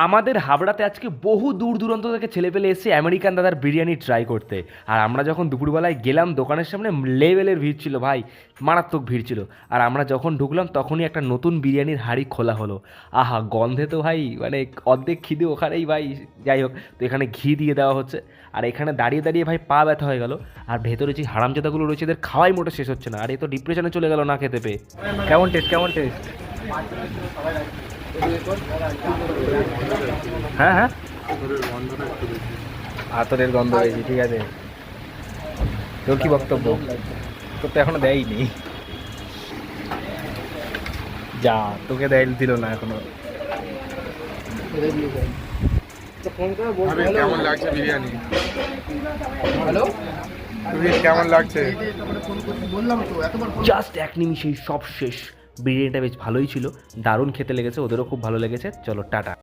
আমাদের হাবড়াতে আজকে বহু দূর দূরান্ত থেকে ছেলেপেলে এসে আমেরিকান দাদার বিরিয়ানি ট্রাই করতে। আর আমরা যখন দুপুরবেলায় গেলাম দোকানের সামনে, লেভেলের ভিড় ছিল ভাই, মারাত্মক ভিড় ছিল। আর আমরা যখন ঢুকলাম তখনই একটা নতুন বিরিয়ানির হাঁড়ি খোলা হলো। আহা, গন্ধে তো ভাই মানে অর্ধেক খিদে ওখানেই ভাই। যাই হোক, তো এখানে ঘি দিয়ে দেওয়া হচ্ছে। আর এখানে দাঁড়িয়ে দাঁড়িয়ে ভাই পা ব্যথা হয়ে গেল। আর ভেতরে যে হারামজাদাগুলো রয়েছে এদের খাওয়াই মোটে শেষ হচ্ছে না। আর এ তো ডিপ্রেশনে চলে গেল না খেতে পেয়ে। কেমন টেস্ট, কেমন টেস্ট? হ্যাঁ হ্যাঁ, আতরের গন্ধ হয়েছে, ঠিক আছে। তোর কি বক্তব্য? তোর তো এখনো দেয়নি। যা, তোকে দিল না এখনো। কেমন লাগছে বিরিয়ানি? কেমন লাগছে? জাস্ট এক নিমিষেই সব শেষ। বিরিয়ানিটা বেশ ভালোই ছিল, দারুণ খেতে লেগেছে, ওদেরও খুব ভালো লেগেছে। চলো টাটা।